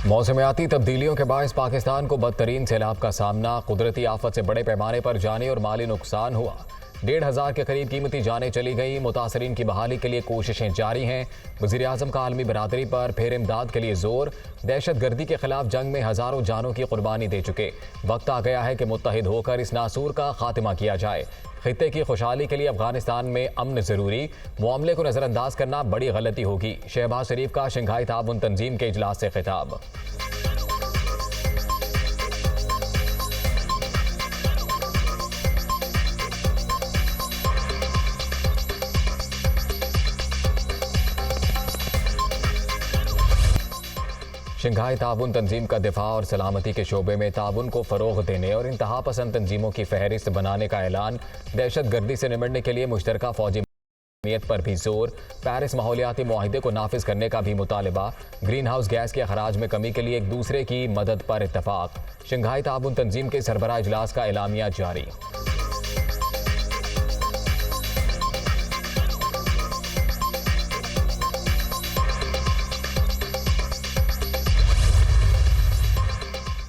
मौसमियाती तब्दीलियों के बायस पाकिस्तान को बदतरीन सैलाब का सामना, कुदरती आफत से बड़े पैमाने पर जानी और माली नुकसान हुआ। 1,500 के करीब कीमती जानें चली गई। मुतासरीन की बहाली के लिए कोशिशें जारी हैं। वज़ीर आज़म का आलमी बरादरी पर फिर इमदाद के लिए जोर। दहशत गर्दी के खिलाफ जंग में हज़ारों जानों की कुर्बानी दे चुके। वक्त आ गया है कि मुत्तहिद होकर इस नासूर का खात्मा किया जाए। खित्ते की खुशहाली के लिए अफगानिस्तान में अमन ज़रूरी, मामले को नज़रअंदाज करना बड़ी गलती होगी। शहबाज शरीफ का शंघाई ताउन तंजीम के इजलास से खिताब। शंघाई ताउन तंजीम का दिफा और सलामती के शोबे में ताउन को फ़रोग़ देने और इंतहा पसंद तंजीमों की फहरिस्त बनाने का ऐलान। दहशत गर्दी से निमटने के लिए मुश्तरका फ़ौजी नियत पर भी जोर। पेरिस माहौलियाती मुआहिदे को नाफिज करने का भी मुतालबा। ग्रीन हाउस गैस के अखराज में कमी के लिए एक दूसरे की मदद पर इत्तफाक। शंघाई ताउन तंजीम के सरबराह इजलास का एलामिया जारी।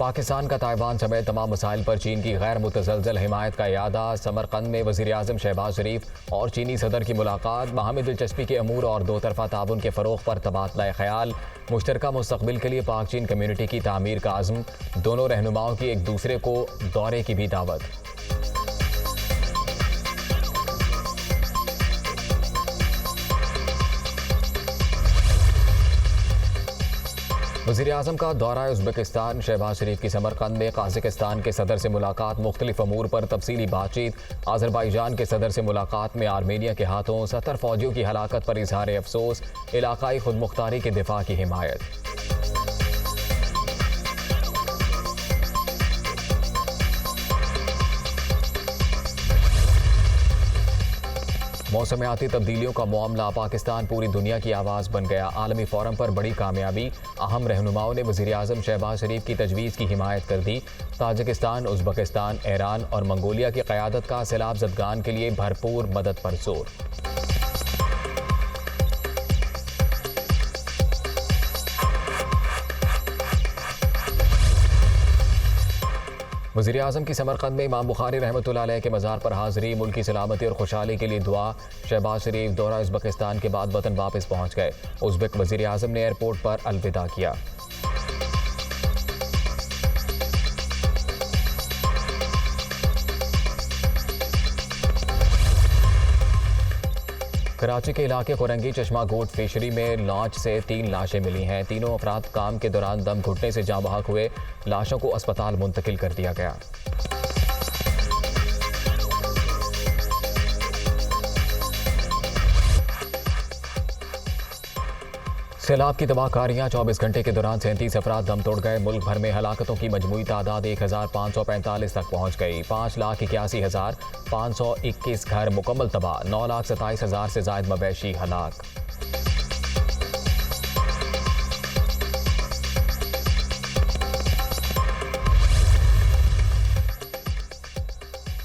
पाकिस्तान का ताइवान समेत तमाम मसाइल पर चीन की गैर मुतज़लज़ल हिमायत का यादा। समरकंद में वज़ीर आज़म शहबाज शरीफ और चीनी सदर की मुलाकात। बाहमी दिलचस्पी के अमूर और दो तरफ़ा ताउन के फ़रोग़ पर तबादला ख्याल। मुश्तरका मुस्तक़बिल के लिए पाक चीन कम्यूनिटी की तामीर का अज़्म। दोनों रहनुमाओं की एक दूसरे को दौरे की भी दावत। वज़ीर आज़म का दौरा उज़्बेकिस्तान। शहबाज शरीफ की समरकंद में काज़ाकिस्तान के सदर से मुलाकात। मुख्तलिफ अमूर पर तफसीली बातचीत। आज़रबाईजान के सदर से मुलाकात में आर्मेनिया के हाथों 70 फ़ौजियों की हलाकत पर इजहार अफसोस। इलाकाई खुदमुख्तारी के दिफा की हिमायत। मौसमियाती तब्दीलियों का मामला, पाकिस्तान पूरी दुनिया की आवाज़ बन गया। आलमी फोरम पर बड़ी कामयाबी। अहम रहनुमाओं ने वज़ीर आज़म शहबाज शरीफ की तजवीज़ की हिमायत कर दी। ताजिकिस्तान, उज़्बेकिस्तान, ईरान और मंगोलिया की क़यादत का सैलाब ज़दगान के लिए भरपूर मदद पर जोर। वज़ीर आज़म की समरकंद में इमाम बुखारी रहमतुल्लाह अलैह के मज़ार पर हाज़री। मुल्क की सलामती और खुशहाली के लिए दुआ। शहबाज शरीफ दौरा उज़्बेकिस्तान के बाद वतन वापस पहुँच गए। उज़्बेक वज़ीर आज़म ने एयरपोर्ट पर अलविदा किया। कराची के इलाके कोरंगी चश्मा गोट फिशरी में लॉन्च से 3 लाशें मिली हैं। तीनों अफराद काम के दौरान दम घुटने से जाँ बहक हुए। लाशों को अस्पताल मुंतकिल कर दिया गया। सैलाब की तबाहकारियां। 24 घंटे के दौरान 37 अफराद दम तोड़ गए। मुल्क भर में हलाकतों की मजमूई तादाद 1545 तक पहुँच गई। 5,81,521 घर मुकम्मल तबाह। 9,27,000 से जायद मवेशी हलाक।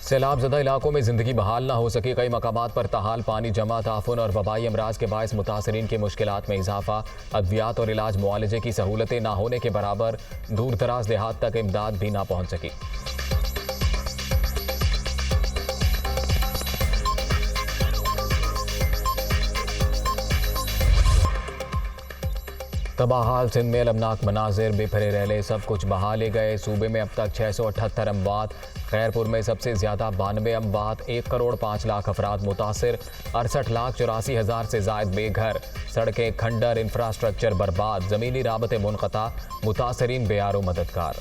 सैलाब ज़दा इलाकों में ज़िंदगी बहाल ना हो सकी। कई मकामात पर ताहाल पानी जमा। ताफुन और वबाई अमराज के बायस मुतासरीन की मुश्किलात में इजाफा। अद्वियात और इलाज मुआलजे की सहूलतें ना होने के बराबर। दूर दराज देहात तक इमदाद भी ना पहुँच सकी। तबाहाल सिंध में अलमनाक मनाजिर। बेफरे रैले सब कुछ बहा ले गए। सूबे में अब तक 678 अमवात। खैरपुर में सबसे ज्यादा 92 अमवात। 1 करोड़ 5 लाख अफराद मुतासिर। 68,84,000 से जायद बेघर। सड़कें खंडर, इंफ्रास्ट्रक्चर बर्बाद। ज़मीनी राबते मुनक़ता। मुतासरीन बेयारो मददगार।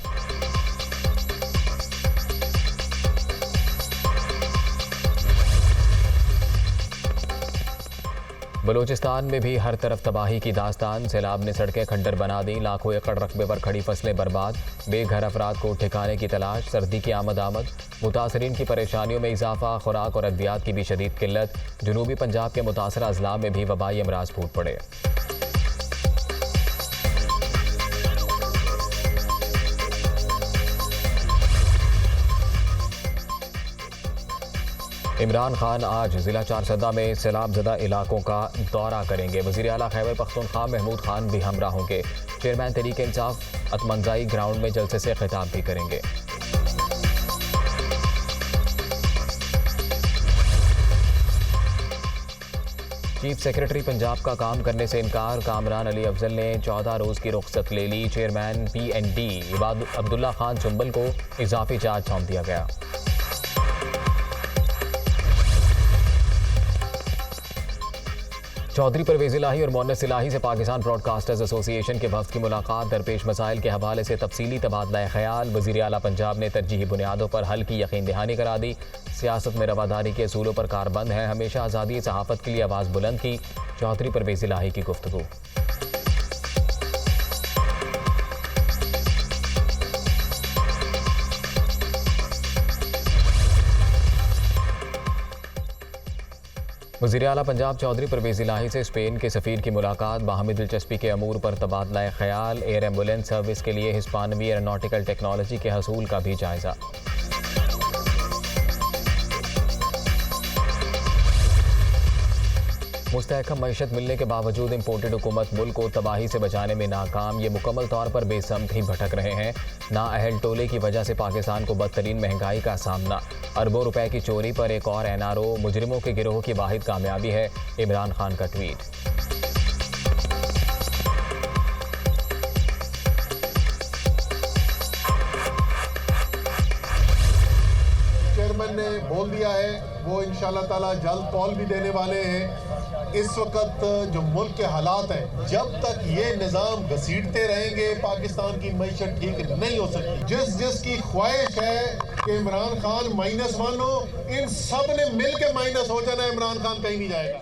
बलूचिस्तान में भी हर तरफ तबाही की दास्तान। सैलाब ने सड़कें खंडर बना दी। लाखों एकड़ रकबे पर खड़ी फसलें बर्बाद। बेघर अफराद को ठिकाने की तलाश। सर्दी की आमद। मुतासरीन की परेशानियों में इजाफा। खुराक और अद्वियात की भी शदीद किल्लत। जनूबी पंजाब के मुतासरा अजला में भी वबाई अमराज फूट पड़े। इमरान खान आज जिला चारसदा में सैलाबजदा इलाकों का दौरा करेंगे। वज़ीर आला खैबर पख्तूनख्वा महमूद खान भी हमरा होंगे। चेयरमैन तहरीक इंसाफ अतमंजाई ग्राउंड में जलसे से खिताब भी करेंगे। चीफ सेक्रेटरी पंजाब का काम करने से इनकार। कामरान अली अफजल ने 14 रोज़ की रुख्सत ले ली। चेयरमैन PND अब्दुल्ला खान चुंबल को इजाफी चार्ज सौंप दिया गया। चौधरी परवेज़ इलाही और मोहन्नस इलाही से पाकिस्तान ब्रॉडकास्टर्स एसोसिएशन के वफ़द की मुलाकात। दरपेश मसाइल के हवाले से तफसीली तबादला ख्याल। वज़ीर आला पंजाब ने तरजीही बुनियादों पर हल की यकीन दहानी करा दी। सियासत में रवादारी के असूलों पर कारबंद है। हमेशा आज़ादी सहाफ़त के लिए आवाज़ बुलंद की। चौधरी परवेज़ इलाही की गुफ्तगू। वज़ीर आला पंजाब चौधरी परवेज़ इलाही से स्पेन के सफ़ीर की मुलाकात। बाहमी दिलचस्पी के अमूर पर तबादला ख्याल। एयर एम्बुलेंस सर्विस के लिए हिस्पानवी एरोनॉटिकल टेक्नोलॉजी के हसूल का भी जायज़ा। मुस्तहकम मईशत मिलने के बावजूद इम्पोर्टेड हुकूमत मुल्क को तबाही से बचाने में नाकाम। ये मुकम्मल तौर पर बेसमत ही भटक रहे हैं। नाअहल टोले की वजह से पाकिस्तान को बदतरीन महंगाई का सामना। अरबों रुपए की चोरी पर एक और NRO मुजरिमों के गिरोह की वाहिद कामयाबी है। इमरान खान का ट्वीट। चेयरमैन ने बोल दिया है वो इंशाल्लाह ताला जल्द कॉल भी देने वाले हैं। इस वक्त जो मुल्क के हालात हैं, जब तक ये निज़ाम घसीटते रहेंगे पाकिस्तान की मईशत ठीक नहीं हो सकती। जिसकी ख्वाहिश है कि इमरान खान -1 हो, इन सब ने मिल के माइनस हो जाना। इमरान खान कहीं नहीं जाएगा।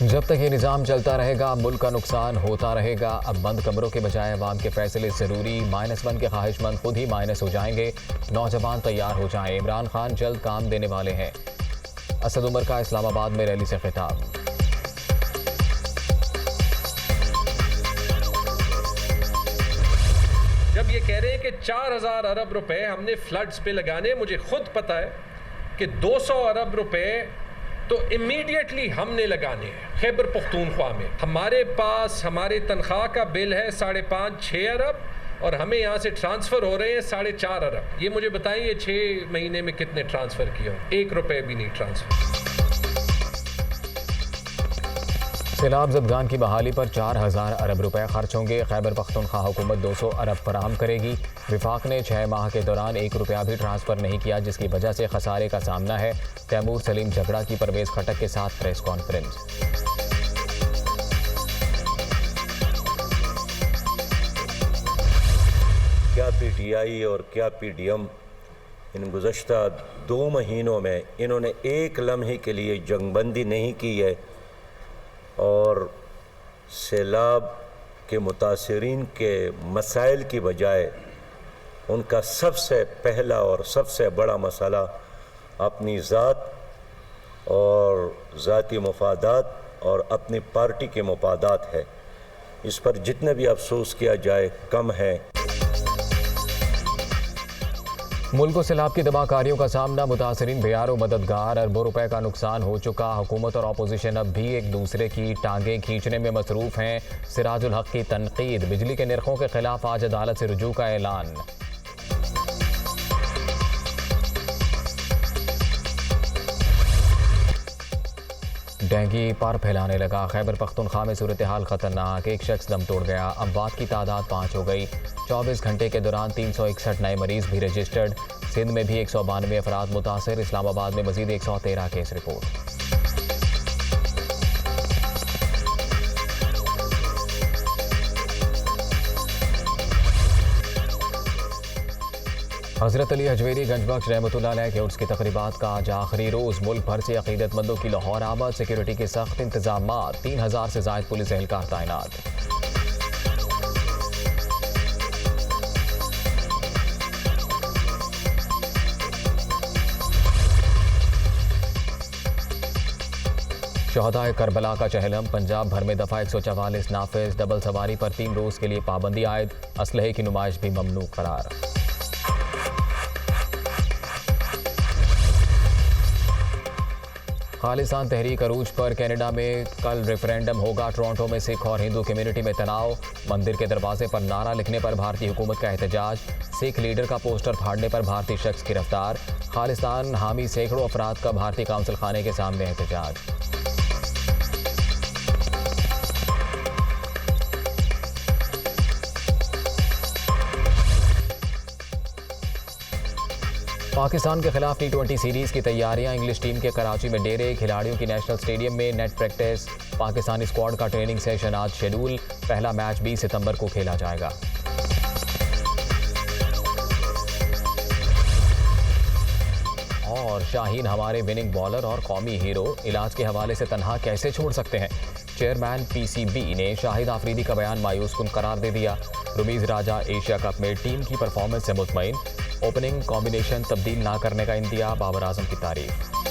जब तक ये निज़ाम चलता रहेगा मुल्क का नुकसान होता रहेगा। अब बंद कमरों के बजाय अवाम के फैसले ज़रूरी। -1 के ख्वाहिशमंद खुद ही माइनस हो जाएंगे। नौजवान तैयार हो जाएं। इमरान खान जल्द काम देने वाले हैं। असद उमर का इस्लामाबाद में रैली से खिताब। जब ये कह रहे हैं कि 4000 अरब रुपए हमने फ्लड्स पे लगाने, मुझे खुद पता है कि 200 अरब रुपए तो इमीडिएटली हमने लगाने हैं खैबर पख्तूनख्वा में। हमारे पास हमारे तनख्वाह का बिल है 5.5-6 अरब और हमें यहाँ से ट्रांसफ़र हो रहे हैं 4.5 अरब। ये मुझे बताइए 6 महीने में कितने ट्रांसफ़र किए हो? 1 रुपये भी नहीं ट्रांसफ़र। सैलाब ज़दगान की बहाली पर 4000 अरब रुपए खर्च होंगे। खैबर पख्तूनख्वा हुकूमत 200 अरब फराहम करेगी। विफाक ने 6 माह के दौरान 1 रुपया भी ट्रांसफ़र नहीं किया, जिसकी वजह से खसारे का सामना है। तैमूर सलीम झगड़ा की परवेज़ खटक के साथ प्रेस कॉन्फ्रेंस। क्या PTI और क्या PDM इन गुज़श्ता 2 महीनों में इन्होंने एक लम्हे के लिए जंगबंदी नहीं की है और सैलाब के मुतासरीन के मसाइल की बजाय उनका सबसे पहला और सबसे बड़ा मसला अपनी ज़ात और ज़ाती मफादात और अपनी पार्टी के मफादात है। इस पर जितने भी अफसोस किया जाए कम है। मुल्क को सैलाब की तबाहकारियों का सामना। मुतासरीन बेयारो मददगार। अरबों रुपए का नुकसान हो चुका। हुकूमत और अपोजिशन अब भी एक दूसरे की टांगें खींचने में मसरूफ़ हैं। सिराजुल हक की तनकीद। बिजली के निर्खों के खिलाफ आज अदालत से रुजू का ऐलान। डेंगू पर फैलाने लगा। खैबर पख्तूनख्वा में सूरत हाल खतरनाक। एक शख्स दम तोड़ गया। अमवात की तादाद 5 हो गई। 24 घंटे के दौरान 361 नए मरीज भी रजिस्टर्ड। सिंध में भी 192 अफराद मुतासर। इस्लामाबाद में मजीद 113 केस रिपोर्ट। हज़रत अली हजवेरी गंजबख्श रहमतुल्लाह अलैह के उर्स की तकरीबात का आज आखिरी रोज़। मुल्क भर से अक़ीदतमंदों की लाहौर आमद। सिक्योरिटी के सख्त इंतजाम। 3000 से ज़ायद पुलिस एहलकार तैनात। शहदाए करबला का चहलम। पंजाब भर में दफ़ा 144 नाफिज। डबल सवारी पर 3 रोज़ के लिए पाबंदी आयद। असलहे की नुमाइश भी ममनू करार। खालिस्तान तहरीक अरूज पर कनाडा में कल रेफरेंडम होगा। टोरंटो में सिख और हिंदू कम्युनिटी में तनाव। मंदिर के दरवाजे पर नारा लिखने पर भारतीय हुकूमत का एहतजाज। सिख लीडर का पोस्टर फाड़ने पर भारतीय शख्स गिरफ्तार। खालिस्तान हामी सैकड़ों अफराद का भारतीय काउंसिल खाने के सामने एहतजाज। पाकिस्तान के खिलाफ T20 सीरीज की तैयारियां। इंग्लिश टीम के कराची में डेरे। खिलाड़ियों की नेशनल स्टेडियम में नेट प्रैक्टिस। पाकिस्तानी स्क्वाड का ट्रेनिंग सेशन आज शेड्यूल। पहला मैच 20 सितंबर को खेला जाएगा। और शाहीन हमारे विनिंग बॉलर और कौमी हीरो, इलाज के हवाले से तन्हा कैसे छोड़ सकते हैं। चेयरमैन PCB ने शाहिद आफरीदी का बयान मायूस कुन करार दे दिया। रुमीज राजा एशिया कप में टीम की परफॉर्मेंस से मुतमईन। ओपनिंग कॉम्बिनेशन तब्दील ना करने का इंदिया। बाबर आजम की तारीफ।